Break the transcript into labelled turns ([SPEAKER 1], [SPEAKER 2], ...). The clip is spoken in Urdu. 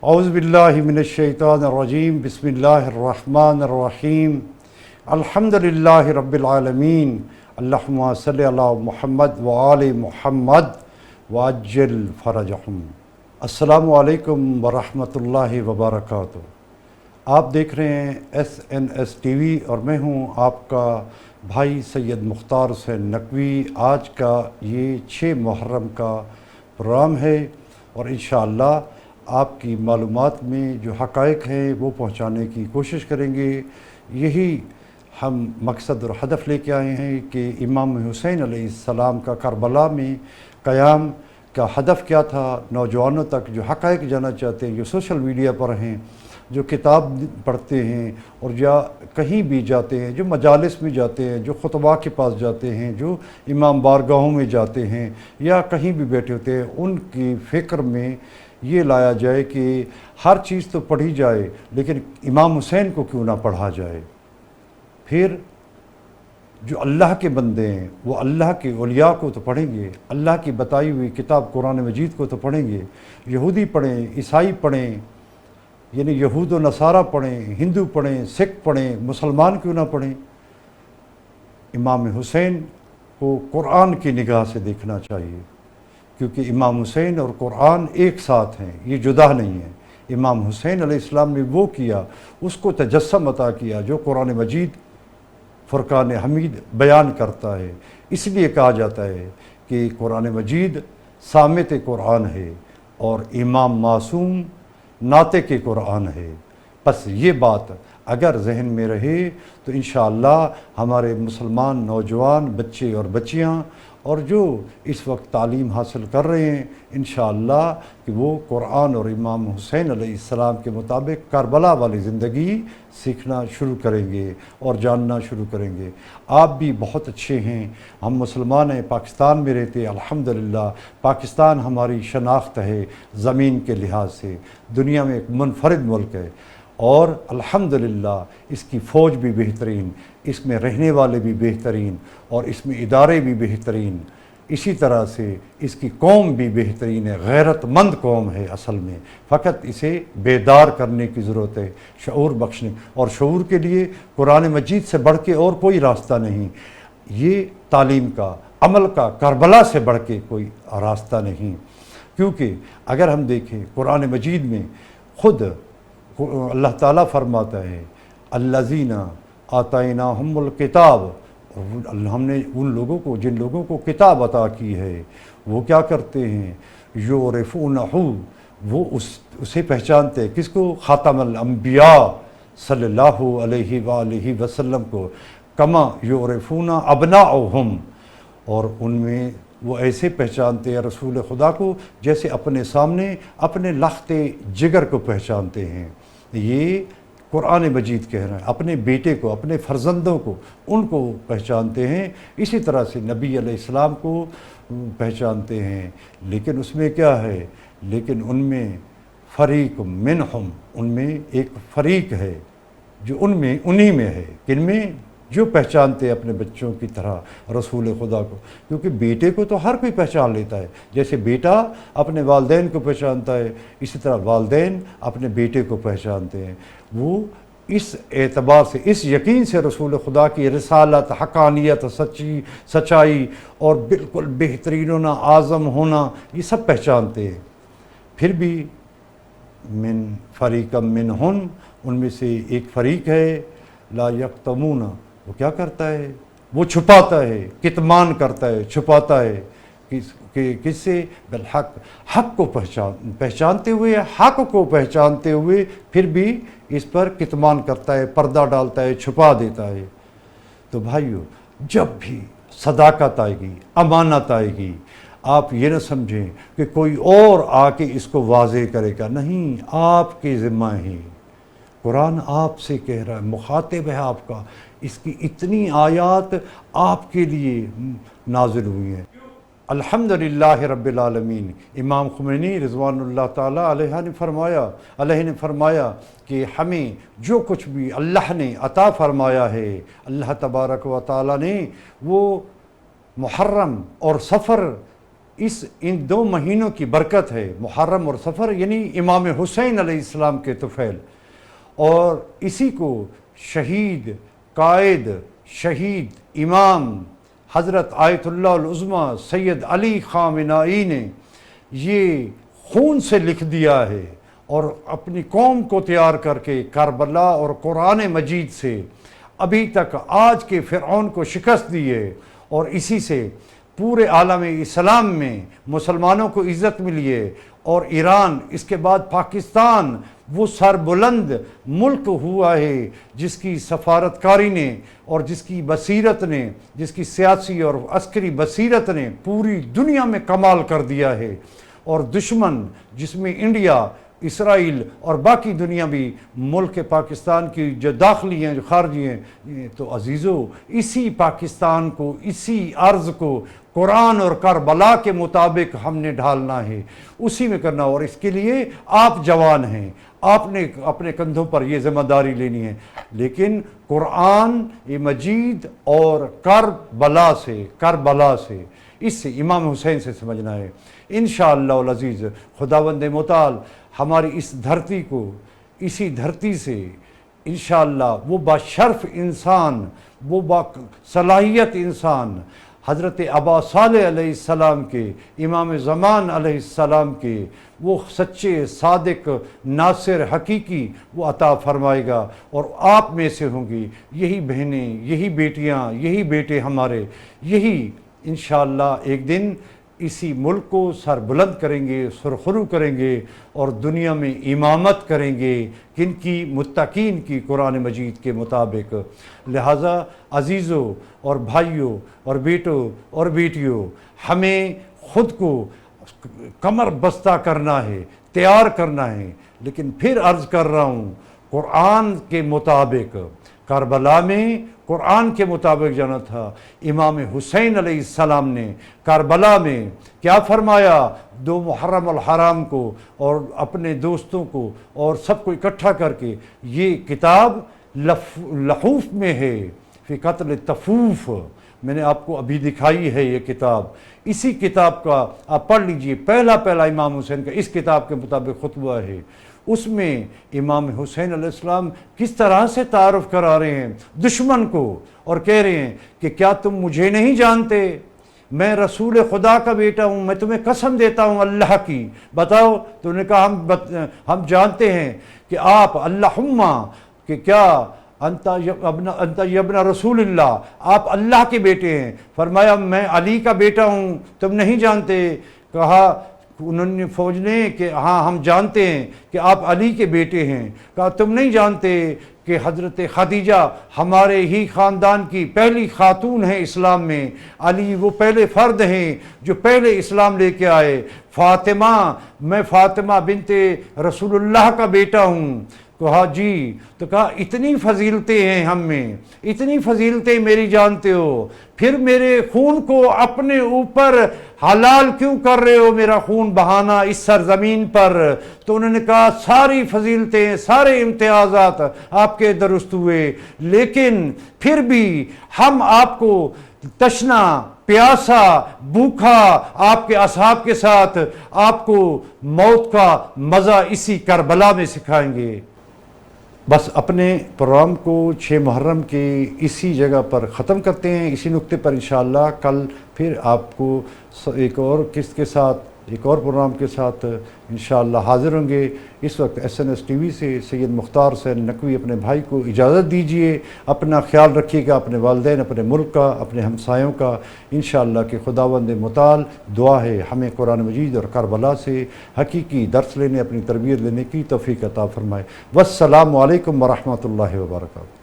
[SPEAKER 1] اعوذ باللہ من الشیطان الرجیم بسم اللہ الرحمن الرحیم الحمدللہ رب العالمین اللہم صلی علی محمد وآل محمد وعجل فرجہم۔ السلام علیکم ورحمۃ اللہ وبرکاتہ۔ آپ دیکھ رہے ہیں SNS ٹی وی اور میں ہوں آپ کا بھائی سید مختار حسین نقوی۔ آج کا یہ 6 محرم کا پروگرام ہے اور انشاءاللہ آپ کی معلومات میں جو حقائق ہیں وہ پہنچانے کی کوشش کریں گے۔ یہی ہم مقصد اور ہدف لے کے آئے ہیں کہ امام حسین علیہ السلام کا کربلا میں قیام کا ہدف کیا تھا، نوجوانوں تک جو حقائق جانا چاہتے ہیں، جو سوشل میڈیا پر ہیں، جو کتاب پڑھتے ہیں اور یا کہیں بھی جاتے ہیں، جو مجالس میں جاتے ہیں، جو خطباء کے پاس جاتے ہیں، جو امام بارگاہوں میں جاتے ہیں یا کہیں بھی بیٹھے ہوتے ہیں، ان کی فکر میں یہ لایا جائے کہ ہر چیز تو پڑھی جائے لیکن امام حسین کو کیوں نہ پڑھا جائے۔ پھر جو اللہ کے بندے ہیں وہ اللہ کے اولیاء کو تو پڑھیں گے، اللہ کی بتائی ہوئی کتاب قرآن مجید کو تو پڑھیں گے۔ یہودی پڑھیں، عیسائی پڑھیں، یعنی یہود و نصارہ پڑھیں، ہندو پڑھیں، سکھ پڑھیں، مسلمان کیوں نہ پڑھیں۔ امام حسین کو قرآن کی نگاہ سے دیکھنا چاہیے، کیونکہ امام حسین اور قرآن ایک ساتھ ہیں، یہ جدا نہیں ہے۔ امام حسین علیہ السلام نے وہ کیا، اس کو تجسم عطا کیا جو قرآن مجید فرقان حمید بیان کرتا ہے۔ اس لیے کہا جاتا ہے کہ قرآن مجید صامت قرآن ہے اور امام معصوم ناطق قرآن ہے۔ پس یہ بات اگر ذہن میں رہے تو انشاءاللہ ہمارے مسلمان نوجوان بچے اور بچیاں اور جو اس وقت تعلیم حاصل کر رہے ہیں انشاءاللہ کہ وہ قرآن اور امام حسین علیہ السلام کے مطابق کربلا والی زندگی سیکھنا شروع کریں گے اور جاننا شروع کریں گے۔ آپ بھی بہت اچھے ہیں، ہم مسلمان ہیں، پاکستان میں رہتے ہیں، الحمدللہ پاکستان ہماری شناخت ہے زمین کے لحاظ سے، دنیا میں ایک منفرد ملک ہے اور الحمدللہ اس کی فوج بھی بہترین، اس میں رہنے والے بھی بہترین اور اس میں ادارے بھی بہترین، اسی طرح سے اس کی قوم بھی بہترین ہے، غیرت مند قوم ہے اصل میں، فقط اسے بیدار کرنے کی ضرورت ہے، شعور بخشنے، اور شعور کے لیے قرآن مجید سے بڑھ کے اور کوئی راستہ نہیں، یہ تعلیم کا، عمل کا، کربلا سے بڑھ کے کوئی راستہ نہیں۔ کیونکہ اگر ہم دیکھیں قرآن مجید میں خود اللہ تعالیٰ فرماتا ہے الذین آتیناہم الکتاب، ہم نے ان لوگوں کو، جن لوگوں کو کتاب عطا کی ہے، وہ کیا کرتے ہیں، یعرفونہ، وہ اسے پہچانتے ہیں، کس کو، خاتم الانبیاء صلی اللہ علیہ وآلہ وسلم کو، کما یعرفونہ ابناءہم، اور ان میں وہ ایسے پہچانتے ہیں رسول خدا کو جیسے اپنے سامنے اپنے لخت جگر کو پہچانتے ہیں۔ یہ قرآن مجید کہہ رہا ہے، اپنے بیٹے کو، اپنے فرزندوں کو، ان کو پہچانتے ہیں، اسی طرح سے نبی علیہ السلام کو پہچانتے ہیں۔ لیکن اس میں کیا ہے، لیکن ان میں فریق منہم، ان میں ایک فریق ہے جو انہی میں ہے، کن میں، جو پہچانتے ہیں اپنے بچوں کی طرح رسول خدا کو، کیونکہ بیٹے کو تو ہر کوئی پہچان لیتا ہے، جیسے بیٹا اپنے والدین کو پہچانتا ہے اسی طرح والدین اپنے بیٹے کو پہچانتے ہیں۔ وہ اس اعتبار سے، اس یقین سے رسول خدا کی رسالت، حقانیت، سچائی اور بالکل بہترین ہونا، اعظم ہونا، یہ سب پہچانتے ہیں۔ پھر بھی من فریق منہم، ان میں سے ایک فریق ہے لا یکتمون، وہ کیا کرتا ہے، وہ چھپاتا ہے، کتمان کرتا ہے، چھپاتا ہے، کس سے، بالحق، حق کو پہچانتے ہوئے، حق کو پہچانتے ہوئے پھر بھی اس پر کتمان کرتا ہے، پردہ ڈالتا ہے، چھپا دیتا ہے۔ تو بھائیو، جب بھی صداقت آئے گی، امانت آئے گی، آپ یہ نہ سمجھیں کہ کوئی اور آ کے اس کو واضح کرے گا، نہیں، آپ کے ذمہ ہی، قرآن آپ سے کہہ رہا ہے، مخاطب ہے آپ کا، اس کی اتنی آیات آپ کے لیے نازل ہوئی ہیں۔ الحمدللہ رب العالمین، امام خمینی رضوان اللہ تعالیٰ علیہ نے فرمایا کہ ہمیں جو کچھ بھی اللہ نے عطا فرمایا ہے، اللہ تبارک و تعالیٰ نے وہ محرم اور سفر ان 2 مہینوں کی برکت ہے، محرم اور صفر، یعنی امام حسین علیہ السلام کے طفیل، اور اسی کو شہید، قائد، شہید، امام حضرت آیت اللہ العظمیٰ سید علی خامنائی نے یہ خون سے لکھ دیا ہے، اور اپنی قوم کو تیار کر کے کربلا اور قرآن مجید سے ابھی تک آج کے فرعون کو شکست دی ہے، اور اسی سے پورے عالم اسلام میں مسلمانوں کو عزت ملی ہے، اور ایران، اس کے بعد پاکستان وہ سربلند ملک ہوا ہے جس کی سفارتکاری نے اور جس کی بصیرت نے، جس کی سیاسی اور عسکری بصیرت نے پوری دنیا میں کمال کر دیا ہے، اور دشمن جس میں انڈیا، اسرائیل اور باقی دنیا بھی ملک پاکستان کی جو داخلی ہیں جو خارجی ہیں، تو عزیزو اسی پاکستان کو، اسی ارض کو قرآن اور کربلا کے مطابق ہم نے ڈھالنا ہے، اسی میں کرنا، اور اس کے لیے آپ جوان ہیں، آپ نے اپنے کندھوں پر یہ ذمہ داری لینی ہے، لیکن قرآن مجید اور کربلا سے اس سے امام حسین سے سمجھنا ہے انشاءاللہ العزیز۔ خداوند متعال ہماری اس دھرتی کو، اسی دھرتی سے انشاءاللہ وہ باشرف انسان، وہ باصلاحیت انسان حضرت ابا صالح علیہ السلام کے، امام زمان علیہ السلام کے، وہ سچے صادق ناصر حقیقی وہ عطا فرمائے گا، اور آپ میں سے ہوں گی یہی بہنیں، یہی بیٹیاں، یہی بیٹے ہمارے، یہی انشاءاللہ ایک دن اسی ملک کو سر بلند کریں گے، سرخرو کریں گے، اور دنیا میں امامت کریں گے، کن کی؟ متقین کی، قرآن مجید کے مطابق۔ لہٰذا عزیزوں اور بھائیوں اور بیٹوں اور بیٹیوں، ہمیں خود کو کمر بستہ کرنا ہے، تیار کرنا ہے، لیکن پھر عرض کر رہا ہوں قرآن کے مطابق، کربلا میں قرآن کے مطابق جانا تھا۔ امام حسین علیہ السلام نے کربلا میں کیا فرمایا؟ 2 محرم الحرام کو اور اپنے دوستوں کو اور سب کو اکٹھا کر کے یہ کتاب لحوف میں ہے، فی قتل تفوف، میں نے آپ کو ابھی دکھائی ہے یہ کتاب، اسی کتاب کا آپ پڑھ لیجئے، پہلا امام حسین کا اس کتاب کے مطابق خطبہ ہے، اس میں امام حسین علیہ السلام کس طرح سے تعارف کرا رہے ہیں دشمن کو، اور کہہ رہے ہیں کہ کیا تم مجھے نہیں جانتے؟ میں رسول خدا کا بیٹا ہوں، میں تمہیں قسم دیتا ہوں اللہ کی، بتاؤ؟ تو انہوں نے کہا ہم جانتے ہیں کہ آپ اللہم، کہ کیا انت ابن رسول اللہ، آپ اللہ کے بیٹے ہیں۔ فرمایا میں علی کا بیٹا ہوں، تم نہیں جانتے؟ کہا انہوں نے فوج نے کہ ہاں ہم جانتے ہیں کہ آپ علی کے بیٹے ہیں۔ کہا تم نہیں جانتے کہ حضرت خدیجہ ہمارے ہی خاندان کی پہلی خاتون ہیں اسلام میں، علی وہ پہلے فرد ہیں جو پہلے اسلام لے کے آئے، فاطمہ، میں فاطمہ بنت رسول اللہ کا بیٹا ہوں۔ کہا جی، تو کہا اتنی فضیلتیں ہیں ہم میں، اتنی فضیلتیں میری جانتے ہو، پھر میرے خون کو اپنے اوپر حلال کیوں کر رہے ہو، میرا خون بہانا اس سرزمین پر؟ تو انہوں نے کہا ساری فضیلتیں، سارے امتیازات آپ کے درست ہوئے، لیکن پھر بھی ہم آپ کو تشنا، پیاسا، بھوکا آپ کے اصحاب کے ساتھ آپ کو موت کا مزہ اسی کربلا میں سکھائیں گے۔ بس اپنے پروگرام کو 6 محرم کے اسی جگہ پر ختم کرتے ہیں، اسی نقطے پر انشاءاللہ کل پھر آپ کو ایک اور قسط کے ساتھ، ایک اور پروگرام کے ساتھ انشاءاللہ حاضر ہوں گے۔ اس وقت SNS TV سے سید مختار حسین نقوی اپنے بھائی کو اجازت دیجیے، اپنا خیال رکھیے گا، اپنے والدین، اپنے ملک کا، اپنے ہمسایوں کا، انشاءاللہ کہ خداوند متعال دعا ہے ہمیں قرآن مجید اور کربلا سے حقیقی درس لینے، اپنی تربیت لینے کی توفیق عطا فرمائے۔ والسلام علیکم ورحمۃ اللہ وبرکاتہ۔